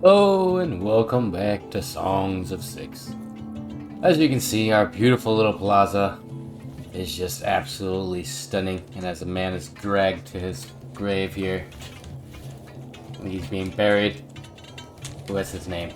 Oh, and welcome back to Songs of Six. As you can see, our beautiful little plaza is just absolutely stunning, and as a man is dragged to his grave here, and he's being buried, what's his name?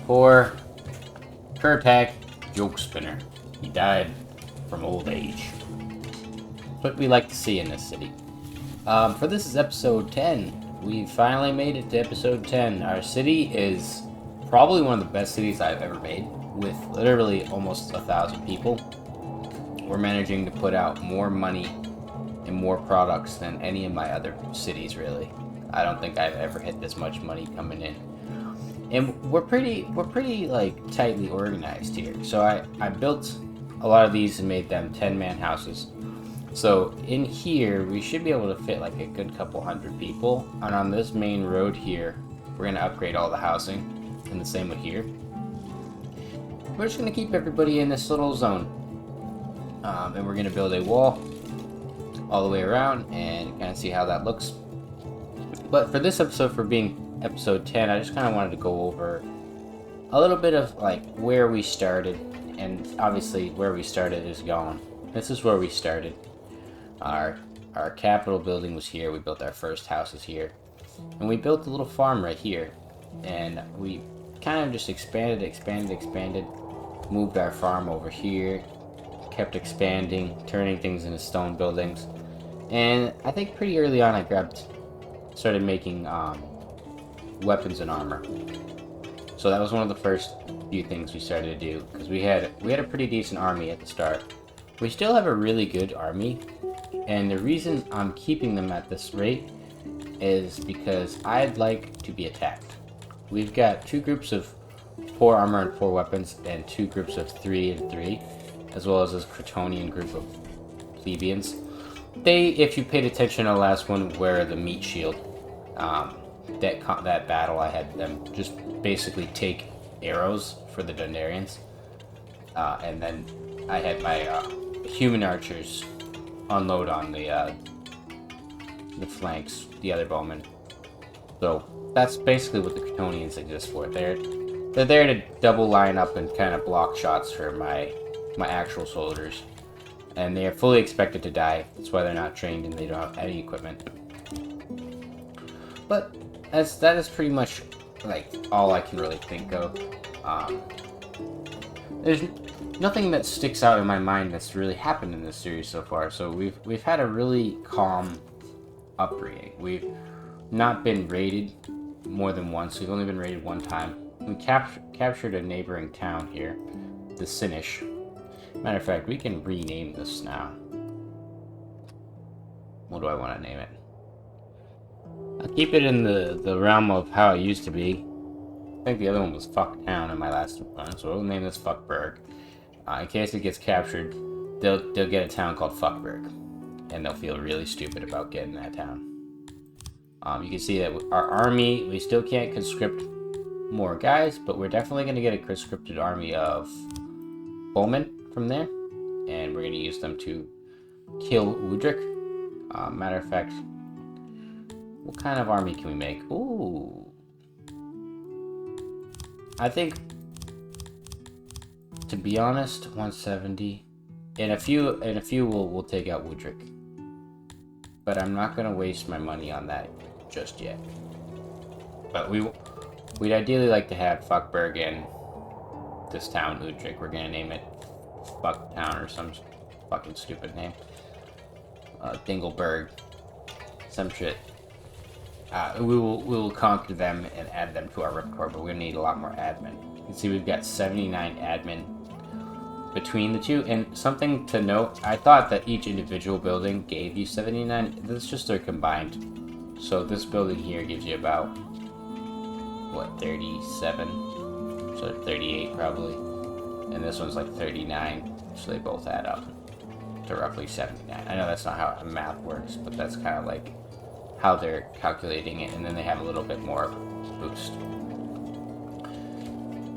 Poor Kurtak Joke Spinner. He died from old age. What we like to see in this city. For this is episode 10. We finally made it to episode 10. Our city is probably one of the best cities I've ever made, with literally almost 1,000 people. We're managing to put out more money and more products than any of my other cities, really. I don't think I've ever hit this much money coming in. And we're pretty like tightly organized here. So I built a lot of these and made them 10-man houses. So in here, we should be able to fit like a good couple hundred people. And on this main road here, we're going to upgrade all the housing. And the same with here. We're just going to keep everybody in this little zone. And we're going to build a wall all the way around and kind of see how that looks. But for this episode, for being episode 10, I just kind of wanted to go over a little bit of like where we started. And obviously where we started is gone. This is where we started. Our capital building was here. We built our first houses here. And we built a little farm right here. And we kind of just expanded. Moved our farm over here. Kept expanding, turning things into stone buildings. And I think pretty early on started making weapons and armor. So that was one of the first few things we started to do. Because we had a pretty decent army at the start. We still have a really good army. And the reason I'm keeping them at this rate is because I'd like to be attacked. We've got 2 groups of 4 armor and 4 weapons, and 2 groups of 3 and 3, as well as this Crotonian group of plebeians. They, if you paid attention to the last one, wear the meat shield. That battle, I had them just basically take arrows for the Dundarians. And then I had my human archers unload on the flanks, the other bowmen. So that's basically what the Crotonians exist for. They're there to double line up and kind of block shots for my actual soldiers, and they are fully expected to die. That's why they're not trained and they don't have any equipment. But that is pretty much like all I can really think of. There's nothing that sticks out in my mind that's really happened in this series so far. So we've had a really calm upbringing. We've not been raided more than once. We've only been raided one time. We captured a neighboring town here, the Sinish. Matter of fact, we can rename this now. What do I want to name it? I'll keep it in the realm of how it used to be. I think the other one was Fuck Town in my last one, so we'll name this Fuckburg. In case it gets captured, they'll get a town called Fuckburg, and they'll feel really stupid about getting that town. You can see that our army, we still can't conscript more guys, but we're definitely going to get a conscripted army of bowmen from there, and we're going to use them to kill Udrik. Matter of fact, what kind of army can we make? Ooh. I think, to be honest, 170. In a few we'll take out Woodrick. But I'm not gonna waste my money on that just yet. But we'd ideally like to have Fuckburg in this town, Udrik. We're gonna name it Fucktown or some fucking stupid name. Dingleberg. Some shit. We will conquer them and add them to our Ripcord, but we're gonna need a lot more admin. You can see we've got 79 admin between the two, and something to note, I thought that each individual building gave you 79. That's just their combined. So this building here gives you about, what, 37? So 38 probably. And this one's like 39, so they both add up to roughly 79. I know that's not how math works, but that's kind of like how they're calculating it, and then they have a little bit more boost.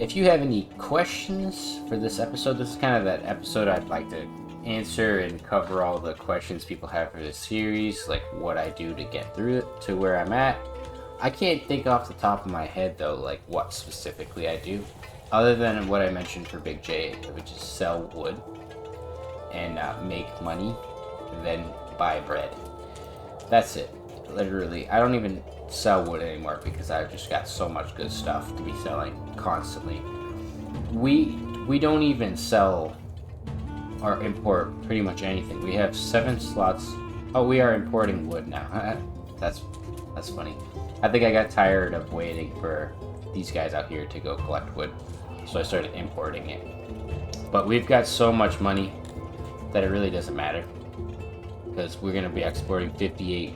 if you have any questions for this episode, this is kind of that episode I'd like to answer and cover all the questions people have for this series, like what I do to get through it to where I'm at. I can't think off the top of my head though, like what specifically I do, other than what I mentioned for Big J, which is sell wood and make money and then buy bread. That's it. Literally, I don't even sell wood anymore because I've just got so much good stuff to be selling constantly. We don't even sell or import pretty much anything. We have 7 slots. Oh, we are importing wood now. That's funny. I think I got tired of waiting for these guys out here to go collect wood, so I started importing it. But we've got so much money that it really doesn't matter, because we're going to be exporting 58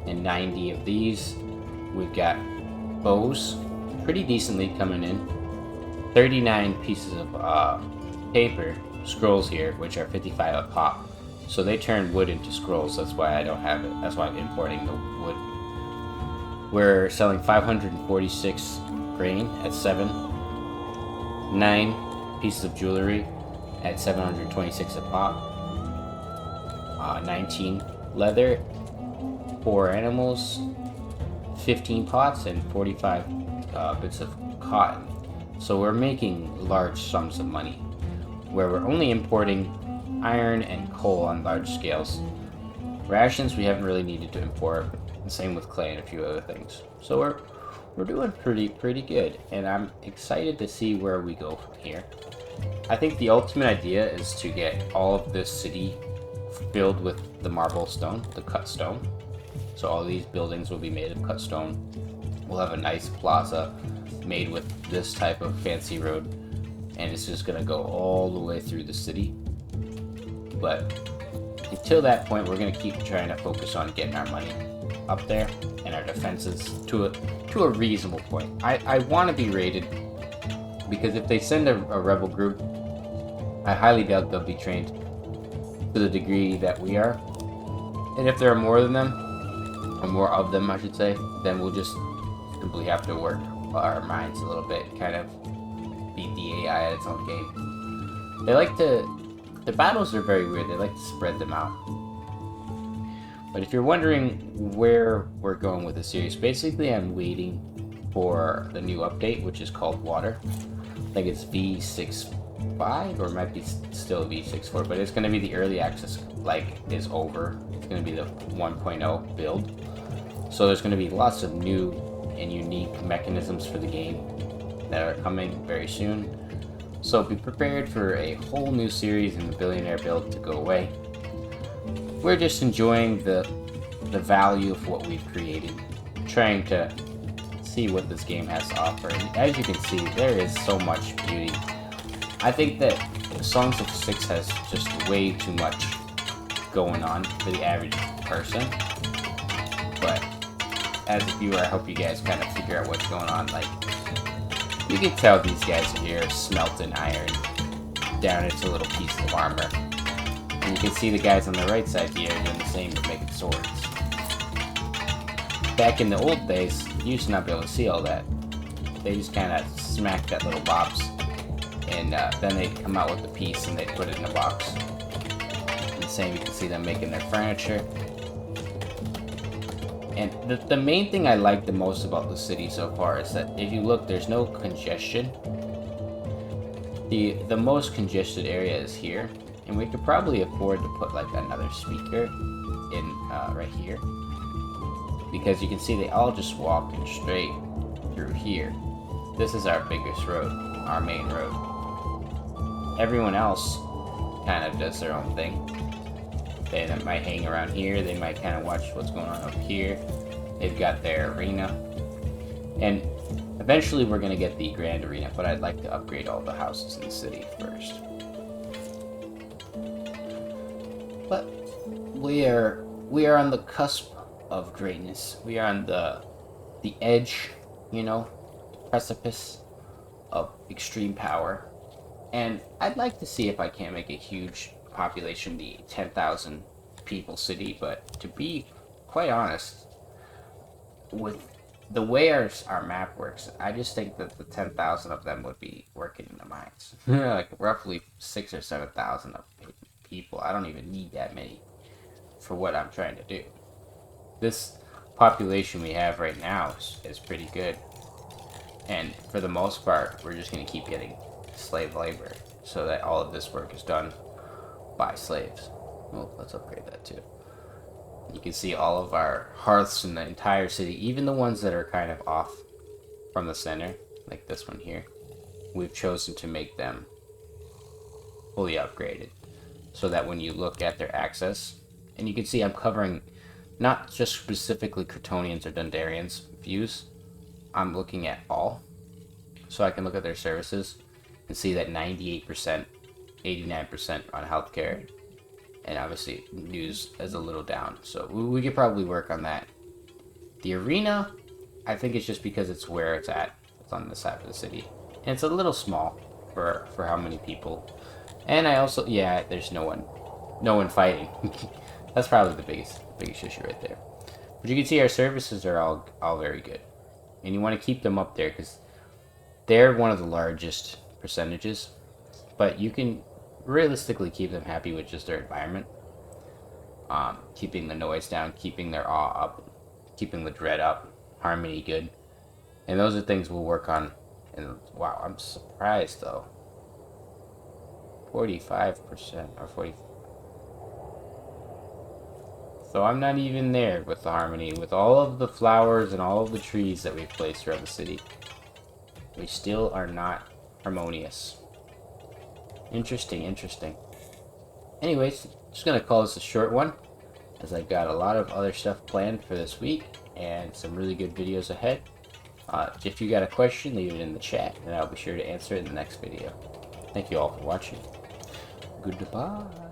and 90 of these. We've got bows pretty decently coming in. 39 pieces of paper scrolls here, which are 55 a pop. So they turn wood into scrolls. That's why I don't have it. That's why I'm importing the wood. We're selling 546 grain at 7. 9 pieces of jewelry at 726 a pop. 19 leather, 4 animals, 15 pots, and 45 bits of cotton. So we're making large sums of money, where we're only importing iron and coal on large scales. Rations we haven't really needed to import. The same with clay and a few other things. So we're doing pretty good, and I'm excited to see where we go from here. I think the ultimate idea is to get all of this city filled with the marble stone, the cut stone. So all these buildings will be made of cut stone. We'll have a nice plaza made with this type of fancy road, and it's just gonna go all the way through the city. But until that point, we're gonna keep trying to focus on getting our money up there and our defenses to a reasonable point. I want to be raided, because if they send a rebel group, I highly doubt they'll be trained to the degree that we are. And if there are more than them, or more of them I should say, then we'll just simply have to work our minds a little bit, kind of beat the AI at its own game. The battles are very weird, they like to spread them out. But if you're wondering where we're going with the series, basically I'm waiting for the new update, which is called Water. I think it's V6.5, or it might be still V6.4, but it's going to be the early access, is over. It's going to be the 1.0 build. So there's going to be lots of new and unique mechanisms for the game that are coming very soon. So be prepared for a whole new series in the Billionaire build to go away. We're just enjoying the value of what we've created, trying to see what this game has to offer. And as you can see, there is so much beauty. I think that Songs of Six has just way too much going on for the average person. But as a viewer, I hope you guys kind of figure out what's going on. Like, you can tell these guys are here smelting iron down into little pieces of armor. And you can see the guys on the right side here doing the same with making swords. Back in the old days, you used to not be able to see all that. They just kind of smacked that little box, and then they'd come out with the piece and they'd put it in a box. And the same, you can see them making their furniture. And the main thing I like the most about the city so far is that if you look, there's no congestion. The most congested area is here. And we could probably afford to put like another speaker in right here, because you can see they all just walk in straight through here. This is our biggest road, our main road. Everyone else kind of does their own thing. They might hang around here, they might kind of watch what's going on up here. They've got their arena, and eventually we're going to get the grand arena, but I'd like to upgrade all the houses in the city first. But we are on the cusp of greatness. We are on the edge, precipice of extreme power. And I'd like to see if I can make a huge population, the 10,000 people city. But to be quite honest, with the way our map works, I just think that the 10,000 of them would be working in the mines. Like roughly 6 or 7,000 of people. I don't even need that many for what I'm trying to do. This population we have right now is pretty good. And for the most part, we're just going to keep getting slave labor so that all of this work is done by slaves. Well, let's upgrade that too. You can see all of our hearths in the entire city, even the ones that are kind of off from the center, like this one here. We've chosen to make them fully upgraded so that when you look at their access, and you can see I'm covering not just specifically Kryptonians or Dundarians views, I'm looking at all. So I can look at their services and see that 98%, 89% on healthcare, and obviously news is a little down. So we could probably work on that. The arena, I think it's just because it's where it's at. It's on this side of the city. And it's a little small for how many people. And I also, yeah, there's no one fighting. That's probably the biggest issue right there. But you can see our services are all very good. And you want to keep them up there because they're one of the largest percentages. But you can realistically keep them happy with just their environment. Keeping the noise down, keeping their awe up, keeping the dread up, harmony good. And those are things we'll work on. And wow, I'm surprised though. 45% or 40. So I'm not even there with the harmony, with all of the flowers and all of the trees that we've placed around the city. We still are not harmonious. Interesting. Anyways, just gonna call this a short one, as I've got a lot of other stuff planned for this week and some really good videos ahead. If you got a question, leave it in the chat, and I'll be sure to answer it in the next video. Thank you all for watching. Goodbye.